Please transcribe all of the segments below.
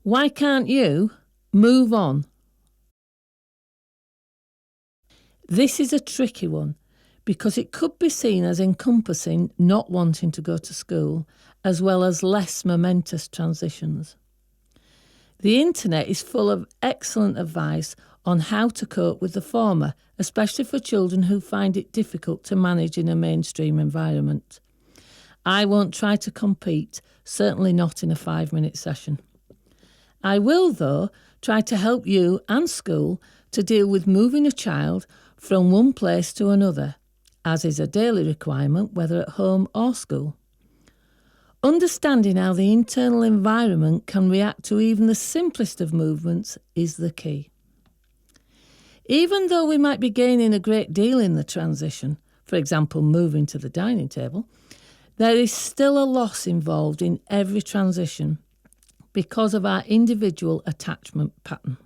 Why can't you move on? This is a tricky one because it could be seen as encompassing not wanting to go to school, as well as less momentous transitions. The internet is full of excellent advice on how to cope with the former, especially for children who find it difficult to manage in a mainstream environment. I won't try to compete, certainly not in a 5-minute session. I will, though, try to help you and school to deal with moving a child from one place to another, as is a daily requirement, whether at home or school. Understanding how the internal environment can react to even the simplest of movements is the key. Even though we might be gaining a great deal in the transition, for example, moving to the dining table, there is still a loss involved in every transition because of our individual attachment pattern.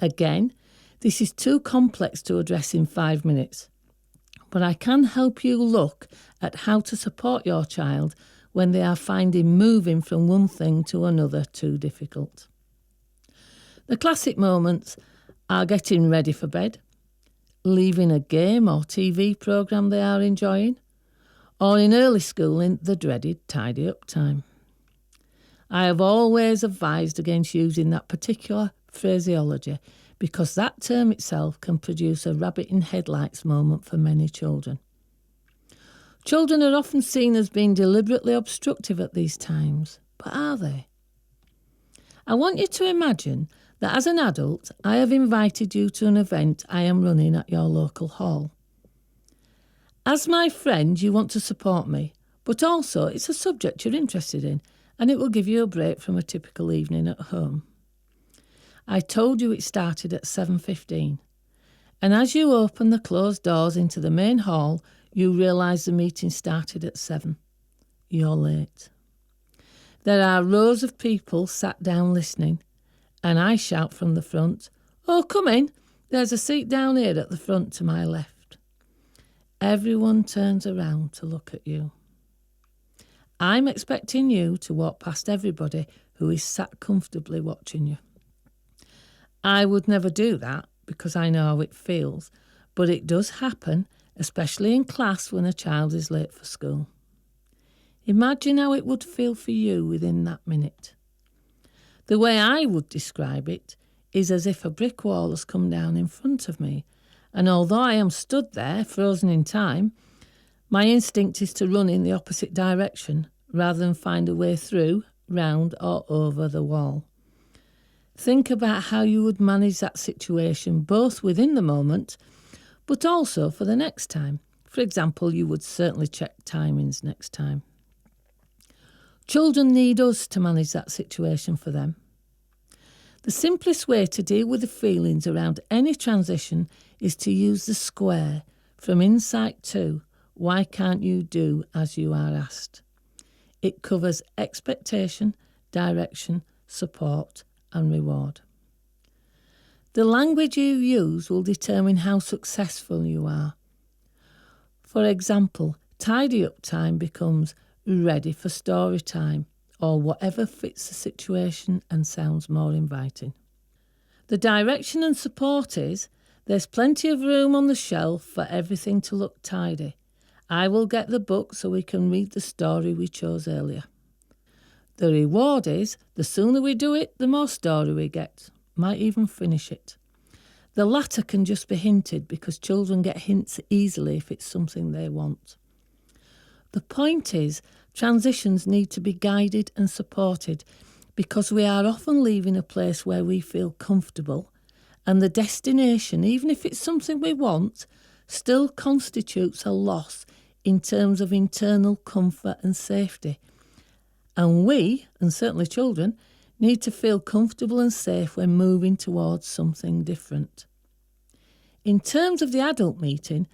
Again, this is too complex to address in 5 minutes, but I can help you look at how to support your child when they are finding moving from one thing to another too difficult. The classic moments are getting ready for bed, leaving a game or TV programme they are enjoying, or in early schooling, the dreaded tidy up time. I have always advised against using that particular phraseology because that term itself can produce a rabbit in headlights moment for many children. Children are often seen as being deliberately obstructive at these times, but are they? I want you to imagine that as an adult, I have invited you to an event I am running at your local hall. As my friend, you want to support me, but also it's a subject you're interested in, and it will give you a break from a typical evening at home. I told you it started at 7:15, and as you open the closed doors into the main hall, you realise the meeting started at 7. You're late. There are rows of people sat down listening, and I shout from the front, "Oh, come in, there's a seat down here at the front to my left." Everyone turns around to look at you. I'm expecting you to walk past everybody who is sat comfortably watching you. I would never do that because I know how it feels, but it does happen, especially in class when a child is late for school. Imagine how it would feel for you within that minute. The way I would describe it is as if a brick wall has come down in front of me, and although I am stood there, frozen in time, my instinct is to run in the opposite direction rather than find a way through, round or over the wall. Think about how you would manage that situation both within the moment but also for the next time. For example, you would certainly check timings next time. Children need us to manage that situation for them. The simplest way to deal with the feelings around any transition is to use the square from Insight 2, Why Can't You Do As You Are Asked? It covers expectation, direction, support and reward. The language you use will determine how successful you are. For example, tidy up time becomes ready for story time, or whatever fits the situation and sounds more inviting. The direction and support is, there's plenty of room on the shelf for everything to look tidy. I will get the book so we can read the story we chose earlier. The reward is, the sooner we do it, the more story we get. Might even finish it. The latter can just be hinted because children get hints easily if it's something they want. The point is, transitions need to be guided and supported because we are often leaving a place where we feel comfortable, and the destination, even if it's something we want, still constitutes a loss in terms of internal comfort and safety. And we, and certainly children, need to feel comfortable and safe when moving towards something different. In terms of the adult meeting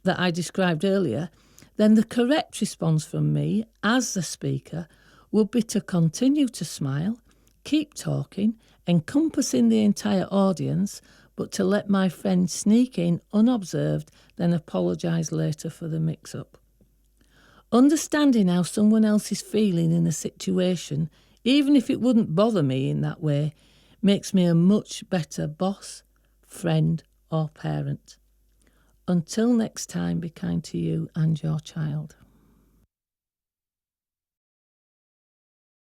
that I described earlier, then the correct response from me as the speaker would be to continue to smile, keep talking, encompassing the entire audience, but to let my friend sneak in unobserved, then apologise later for the mix-up. Understanding how someone else is feeling in a situation even if it wouldn't bother me in that way, makes me a much better boss, friend, or parent. Until next time, be kind to you and your child.